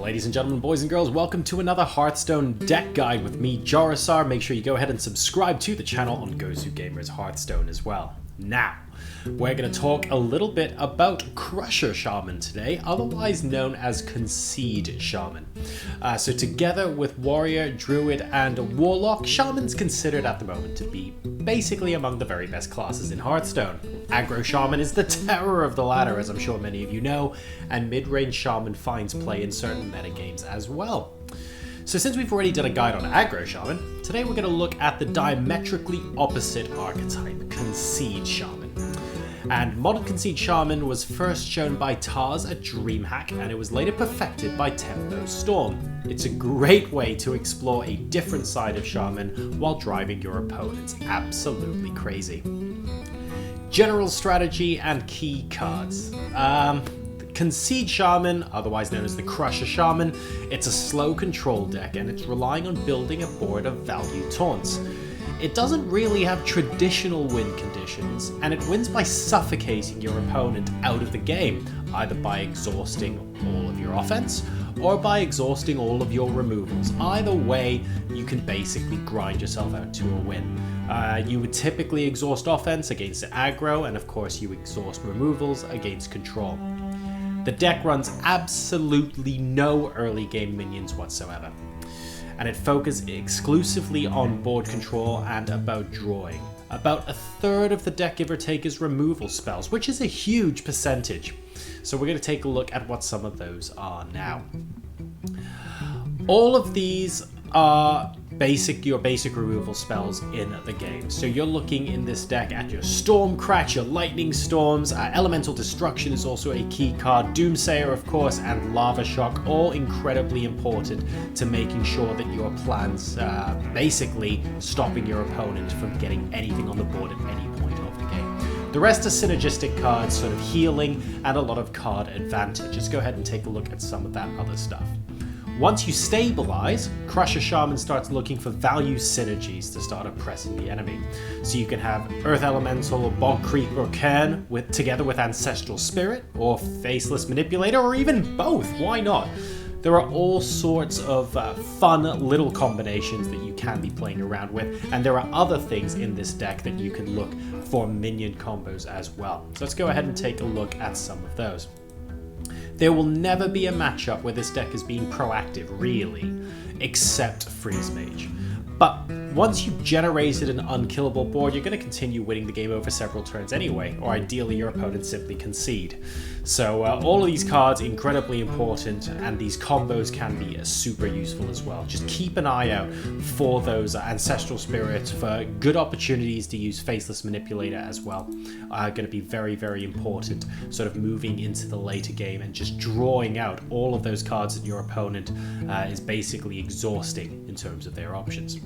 Ladies and gentlemen, boys and girls, welcome to another Hearthstone deck guide with me, JoRoSaR. Make sure you go ahead and subscribe to the channel on GoZooGamer's Hearthstone as well. Now, we're going to talk a little bit about Karazhan Shaman today, otherwise known as Concede Shaman. So together with Warrior, Druid, and Warlock, Shaman's considered at the moment to be basically among the very best classes in Hearthstone. Aggro Shaman is the terror of the ladder, as I'm sure many of you know, and mid-range Shaman finds play in certain metagames as well. So since we've already done a guide on Aggro Shaman, today we're going to look at the diametrically opposite archetype, Concede Shaman. And modern Concede Shaman was first shown by Tars at DreamHack, and it was later perfected by Tempo Storm. It's a great way to explore a different side of Shaman while driving your opponents absolutely crazy. General strategy and key cards. Concede Shaman, otherwise known as the Karazhan Shaman, it's a slow control deck and it's relying on building a board of value taunts. It doesn't really have traditional win conditions, and it wins by suffocating your opponent out of the game, either by exhausting all of your offense or by exhausting all of your removals. Either way, you can basically grind yourself out to a win. You would typically exhaust offense against aggro, and of course you exhaust removals against control. The deck runs absolutely no early game minions whatsoever, and it focuses exclusively on board control and about drawing. About a third of the deck, give or take, is removal spells, which is a huge percentage. So we're going to take a look at what some of those are now. All of these are your basic removal spells in the game. So you're looking in this deck at your Stormcratch, your Lightning Storms, Elemental Destruction is also a key card, Doomsayer of course, and Lava Shock, all incredibly important to making sure that your plans basically stopping your opponent from getting anything on the board at any point of the game. The rest are synergistic cards, sort of healing, and a lot of card advantage. Let's go ahead and take a look at some of that other stuff. Once you stabilize, Karazhan Shaman starts looking for value synergies to start oppressing the enemy. So you can have Earth Elemental, or Bog Creep, or Cairn together with Ancestral Spirit, or Faceless Manipulator, or even both. Why not? There are all sorts of fun little combinations that you can be playing around with, and there are other things in this deck that you can look for minion combos as well. So let's go ahead and take a look at some of those. There will never be a matchup where this deck is being proactive, really, except Freeze Mage. But once you've generated an unkillable board, you're going to continue winning the game over several turns anyway, or ideally your opponent simply concede. So all of these cards incredibly important, and these combos can be super useful as well. Just keep an eye out for those Ancestral Spirits, for good opportunities to use Faceless Manipulator as well. Going to be very, very important, sort of moving into the later game and just drawing out all of those cards that your opponent is basically exhausting in terms of their options.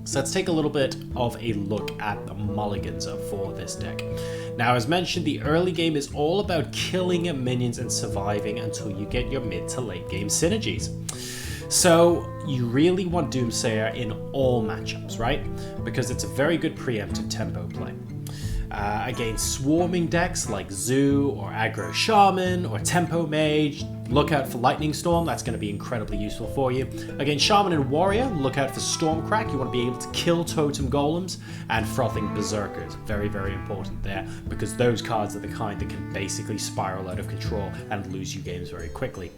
So let's take a little bit of a look at the mulligans for this deck. Now, as mentioned, the early game is all about killing minions and surviving until you get your mid to late game synergies. So you really want Doomsayer in all matchups, right? Because it's a very good preemptive tempo play. Against swarming decks like Zoo or Aggro Shaman or Tempo Mage, look out for Lightning Storm, that's going to be incredibly useful for you. Against Shaman and Warrior, look out for Stormcrack, you want to be able to kill Totem Golems, and Frothing Berserkers, very, very important there, because those cards are the kind that can basically spiral out of control and lose you games very quickly.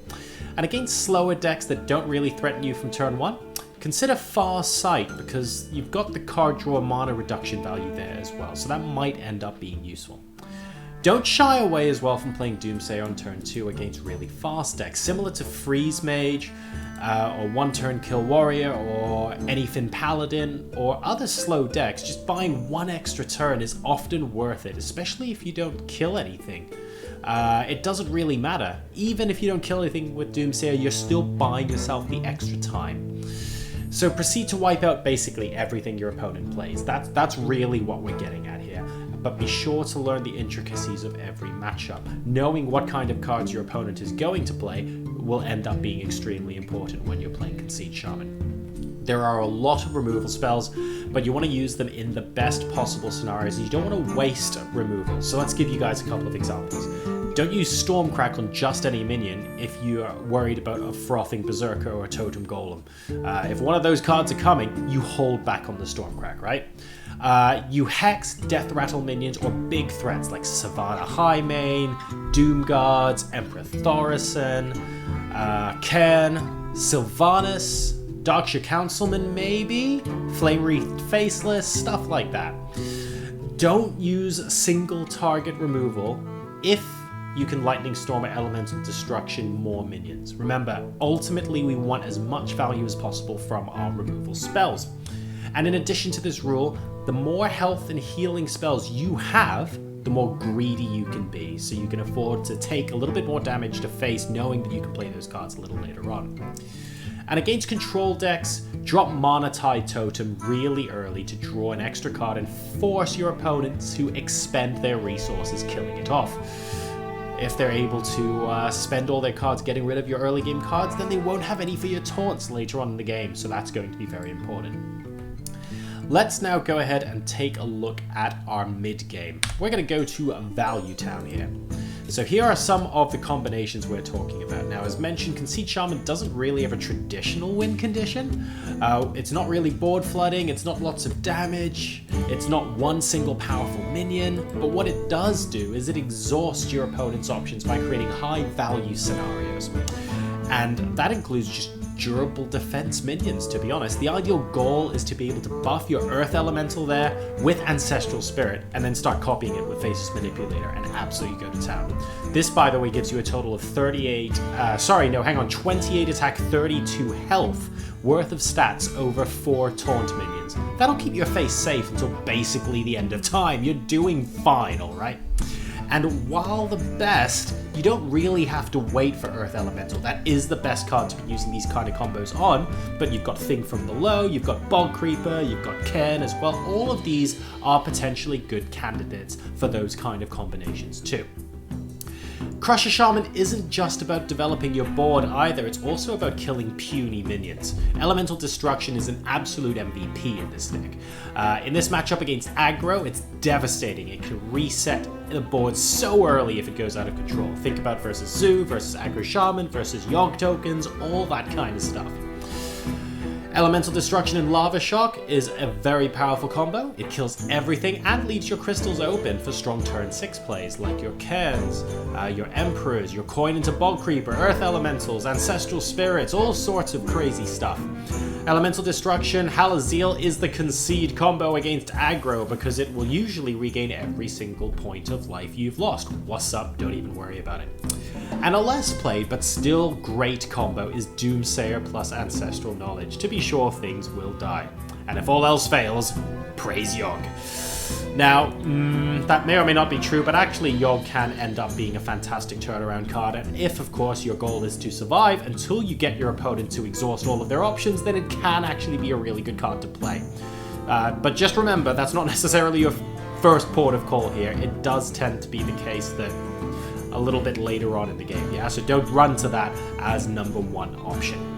And against slower decks that don't really threaten you from turn 1, consider Far Sight, because you've got the card draw mana reduction value there as well, so that might end up being useful. Don't shy away as well from playing Doomsayer on turn 2 against really fast decks, similar to Freeze Mage, or One Turn Kill Warrior, or Anyfin Paladin, or other slow decks. Just buying one extra turn is often worth it, especially if you don't kill anything. It doesn't really matter. Even if you don't kill anything with Doomsayer, you're still buying yourself the extra time. So proceed to wipe out basically everything your opponent plays. That's really what we're getting at here. But be sure to learn the intricacies of every matchup. Knowing what kind of cards your opponent is going to play will end up being extremely important when you're playing Concede Shaman. There are a lot of removal spells, but you want to use them in the best possible scenarios. You don't want to waste removal. So let's give you guys a couple of examples. Don't use Stormcrack on just any minion if you are worried about a Frothing Berserker or a Totem Golem. If one of those cards are coming, you hold back on the Stormcrack, right? You Hex, Death Rattle minions, or big threats like Savannah Highmane, Doom Guards, Emperor Thaurissan, Cairn, Sylvanas, Darkshire Councilman maybe, Flame Wreathed Faceless, stuff like that. Don't use single target removal if you can Lightning Storm or Elemental Destruction more minions. Remember, ultimately we want as much value as possible from our removal spells. And in addition to this rule, the more health and healing spells you have, the more greedy you can be. So you can afford to take a little bit more damage to face, knowing that you can play those cards a little later on. And against control decks, drop Mana Tide Totem really early to draw an extra card and force your opponents to expend their resources killing it off. If they're able to spend all their cards getting rid of your early game cards, then they won't have any for your taunts later on in the game, so that's going to be very important. Let's now go ahead and take a look at our mid game. We're going to go to Value Town here. So here are some of the combinations we're talking about. Now, as mentioned, Concede Shaman doesn't really have a traditional win condition. It's not really board flooding, it's not lots of damage, it's not one single powerful minion, but what it does do is it exhausts your opponent's options by creating high value scenarios. And that includes just durable defense minions, to be honest. The ideal goal is to be able to buff your Earth Elemental there with Ancestral Spirit and then start copying it with Faceless Manipulator and absolutely go to town. This, by the way, gives you a total of 28 attack, 32 health worth of stats over 4 taunt minions. That'll keep your face safe until basically the end of time. You're doing fine, alright? And while the best, you don't really have to wait for Earth Elemental. That is the best card to be using these kind of combos on, but you've got Thing from Below, you've got Bog Creeper, you've got Cairn as well. All of these are potentially good candidates for those kind of combinations too. Crusher Shaman isn't just about developing your board either, it's also about killing puny minions. Elemental Destruction is an absolute MVP in this deck. In this matchup against aggro, it's devastating. It can reset the board so early if it goes out of control. Think about versus Zoo, versus aggro Shaman, versus Yogg tokens, all that kind of stuff. Elemental Destruction and Lava Shock is a very powerful combo. It kills everything and leaves your crystals open for strong turn 6 plays like your Cairns, your Emperors, your Coin into Bog Creeper, Earth Elementals, Ancestral Spirits, all sorts of crazy stuff. Elemental Destruction, Halazeal is the Concede combo against aggro because it will usually regain every single point of life you've lost. What's up? Don't even worry about it. And a less played but still great combo is Doomsayer plus Ancestral Knowledge. To be sure, things will die. And if all else fails, praise Yogg. Now, that may or may not be true, but actually Yogg can end up being a fantastic turnaround card, and if, of course, your goal is to survive until you get your opponent to exhaust all of their options, then it can actually be a really good card to play. But just remember, that's not necessarily your first port of call here. It does tend to be the case that a little bit later on in the game, yeah? So don't run to that as number one option.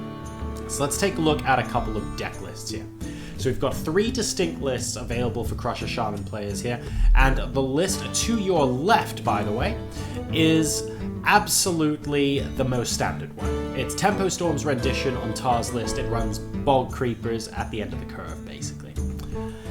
So let's take a look at a couple of deck lists here. So we've got 3 distinct lists available for Crusher Shaman players here, and the list to your left, by the way, is absolutely the most standard one. It's Tempo Storm's rendition on Tar's list. It runs Bog Creepers at the end of the curve, basically.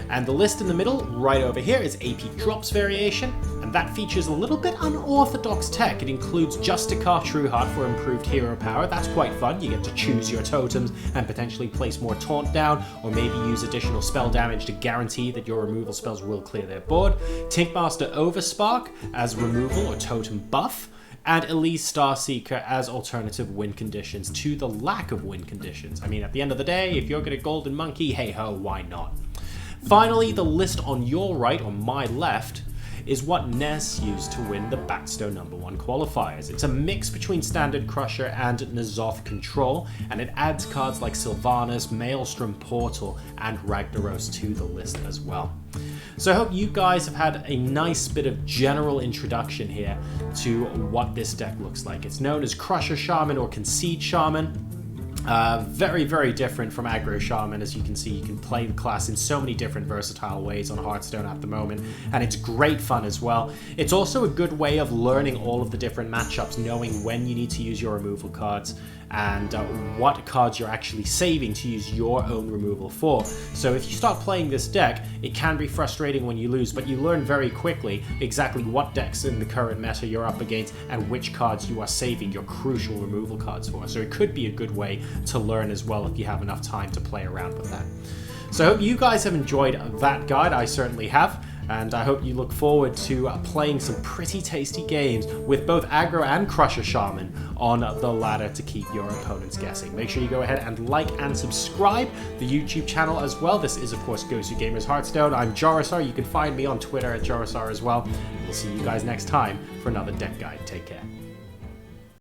And the list in the middle, right over here, is AP Drops variation, and that features a little bit unorthodox tech. It includes Justicar Trueheart for improved hero power. That's quite fun. You get to choose your totems and potentially place more taunt down, or maybe use additional spell damage to guarantee that your removal spells will clear their board. Tinkmaster Overspark as removal or totem buff, and Elise Starseeker as alternative win conditions to the lack of win conditions. I mean, at the end of the day, if you're going to Golden Monkey, hey ho, why not? Finally, the list on your right, or my left, is what Ness used to win the Batstone #1 qualifiers. It's a mix between Standard Crusher and N'Zoth Control, and it adds cards like Sylvanas, Maelstrom Portal, and Ragnaros to the list as well. So I hope you guys have had a nice bit of general introduction here to what this deck looks like. It's known as Crusher Shaman or Concede Shaman. Very, very different from Aggro Shaman. As you can see, you can play the class in so many different versatile ways on Hearthstone at the moment, and it's great fun as well. It's also a good way of learning all of the different matchups, knowing when you need to use your removal cards and what cards you're actually saving to use your own removal for. So if you start playing this deck, it can be frustrating when you lose, but you learn very quickly exactly what decks in the current meta you're up against and which cards you are saving your crucial removal cards for. So it could be a good way to learn as well if you have enough time to play around with that. So I hope you guys have enjoyed that guide. I certainly have. And I hope you look forward to playing some pretty tasty games with both Aggro and Crusher Shaman on the ladder to keep your opponents guessing. Make sure you go ahead and like and subscribe the YouTube channel as well. This is, of course, Gosu Gamers Hearthstone. I'm JoRoSaR. You can find me on Twitter at JoRoSaR as well. We'll see you guys next time for another deck guide. Take care.